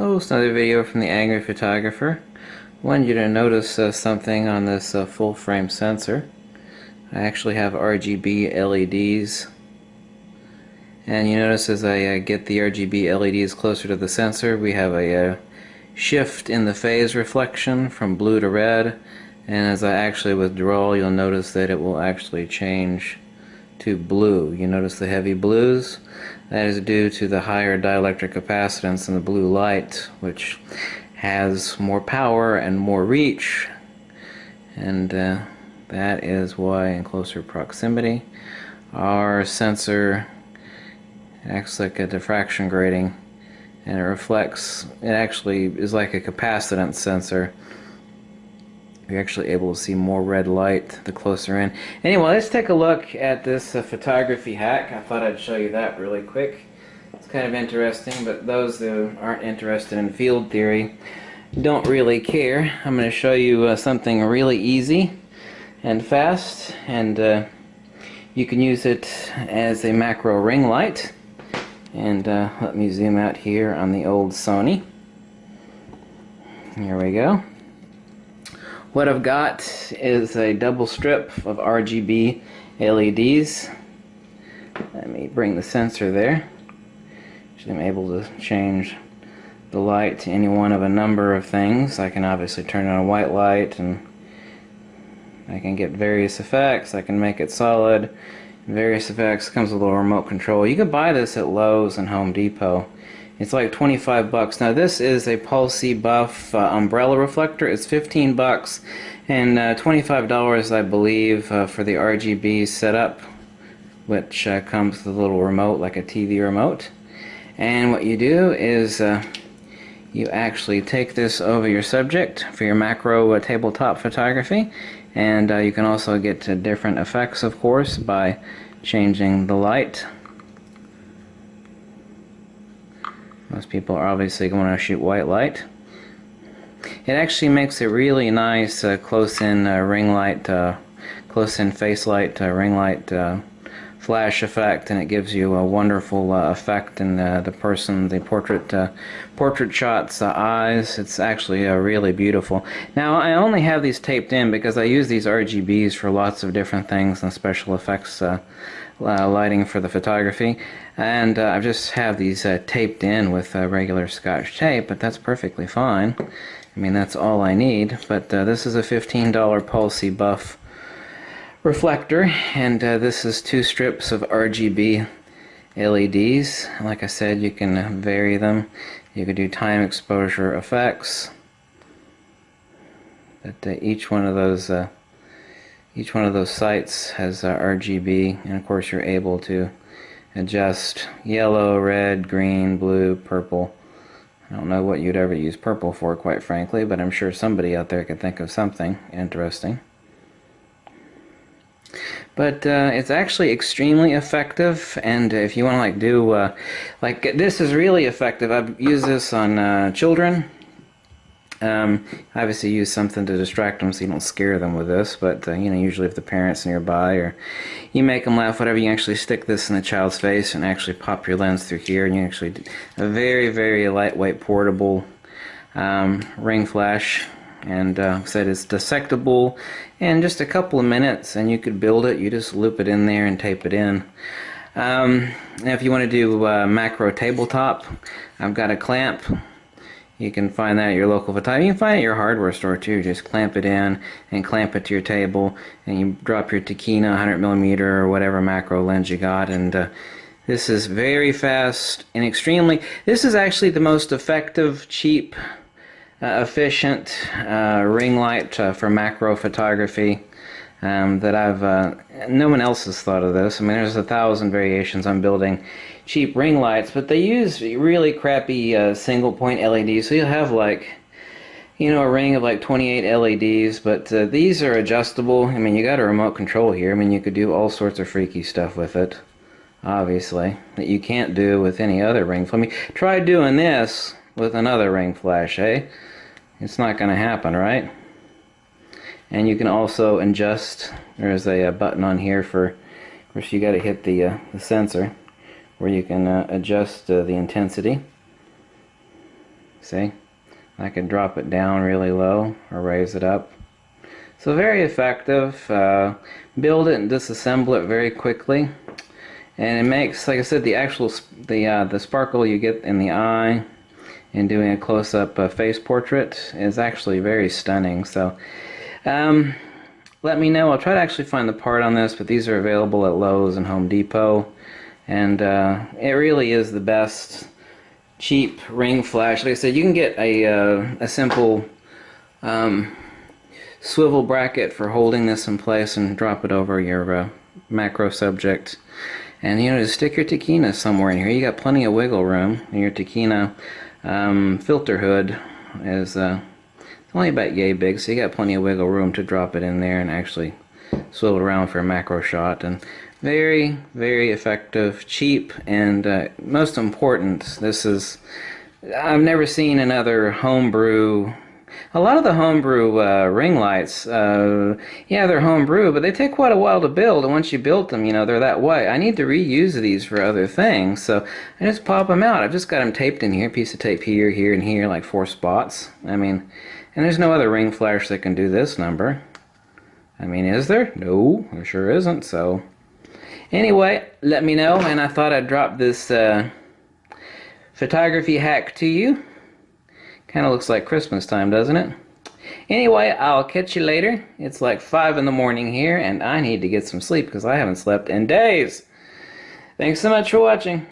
Hello, it's another video from the Angry Photographer. I wanted you to notice something on this full frame sensor. I actually have RGB LEDs, and you notice as I get the RGB LEDs closer to the sensor, we have a shift in the phase reflection from blue to red, and as I actually withdraw, you'll notice that it will actually change to blue. You notice the heavy blues? That is due to the higher dielectric capacitance in the blue light, which has more power and more reach, and that is why in closer proximity our sensor acts like a diffraction grating, and it reflects. It actually is like a capacitance sensor. You're actually able to see more red light the closer in. Anyway, let's take a look at this photography hack. I thought I'd show you that really quick. It's kind of interesting, but those who aren't interested in field theory don't really care. I'm going to show you something really easy and fast, and you can use it as a macro ring light. And let me zoom out here on the old Sony. Here we go. What I've got is a double strip of RGB LEDs. Let me bring the sensor there. So I'm able to change the light to any one of a number of things. I can obviously turn on a white light, and I can get various effects. I can make it solid. Various effects. Comes with a little remote control. You can buy this at Lowe's and Home Depot. It's like 25 bucks. Now this is a Pulsey Buff umbrella reflector. It's 15 bucks and $25 I believe for the RGB setup, which comes with a little remote like a TV remote. And what you do is you actually take this over your subject for your macro tabletop photography, and you can also get to different effects, of course, by changing the light. Most people are obviously going to shoot white light. It actually makes a really nice close-in ring light, close-in face light ring light flash effect, and it gives you a wonderful effect in the portrait shot's eyes. It's actually really beautiful. Now I only have these taped in because I use these RGBs for lots of different things and special effects lighting for the photography, and I just have these taped in with regular Scotch tape, but that's perfectly fine. I mean, that's all I need. But this is a $15 Pulsey Buff reflector, and this is 2 strips of RGB LEDs. Like I said, you can vary them. You could do time exposure effects, but each one of those sites has RGB, and of course you're able to adjust yellow, red, green, blue, purple. I don't know what you'd ever use purple for, quite frankly, but I'm sure somebody out there could think of something interesting. But it's actually extremely effective, and if you want to do this is really effective. I've used this on children. Obviously use something to distract them so you don't scare them with this, but you know, usually if the parent's nearby or you make them laugh, whatever, you actually stick this in the child's face and actually pop your lens through here, and you actually do a very, very lightweight portable ring flash. And like I said, it's dissectable in just a couple of minutes, and you could build it. You just loop it in there and tape it in. Now if you want to do macro tabletop, I've got a clamp. You can find that at your local photography. You can find it at your hardware store too. Just clamp it in and clamp it to your table, and you drop your Takina 100mm or whatever macro lens you got, and this is very fast and extremely. This is actually the most effective, cheap, efficient ring light for macro photography that I've. No one else has thought of this. I mean, there's 1,000 variations on building cheap ring lights, but they use really crappy single point LEDs, so you'll have like, you know, a ring of like 28 LEDs, but these are adjustable. I mean, you got a remote control here. I mean, you could do all sorts of freaky stuff with it, obviously, that you can't do with any other ring. I mean, try doing this with another ring flash, eh? It's not going to happen, right? And you can also adjust. There's a button on here for, of course, you got to hit the sensor, where you can adjust the intensity. See? I can drop it down really low or raise it up. So very effective. Build it and disassemble it very quickly. And it makes, like I said, the sparkle you get in the eye and doing a close-up face portrait is actually very stunning. So let me know. I'll try to actually find the part on this, but these are available at Lowe's and Home Depot. And it really is the best cheap ring flash. Like I said, you can get a simple swivel bracket for holding this in place and drop it over your macro subject. And you know, just stick your taquina somewhere in here. You got plenty of wiggle room. And your taquina filter hood is only about yay big, so you got plenty of wiggle room to drop it in there and actually swivel it around for a macro shot. And very, very effective, cheap, and most important, I've never seen another homebrew. A lot of the homebrew ring lights, yeah, they're homebrew, but they take quite a while to build, and once you built them, you know, they're that way. I need to reuse these for other things, so I just pop them out. I've just got them taped in here, piece of tape here, here, and here, like 4 spots. I mean, and there's no other ring flash that can do this number. I mean, is there? No, there sure isn't, so. Anyway, let me know, and I thought I'd drop this photography hack to you. Kind of looks like Christmas time, doesn't it? Anyway, I'll catch you later. It's like 5 in the morning here, and I need to get some sleep because I haven't slept in days. Thanks so much for watching.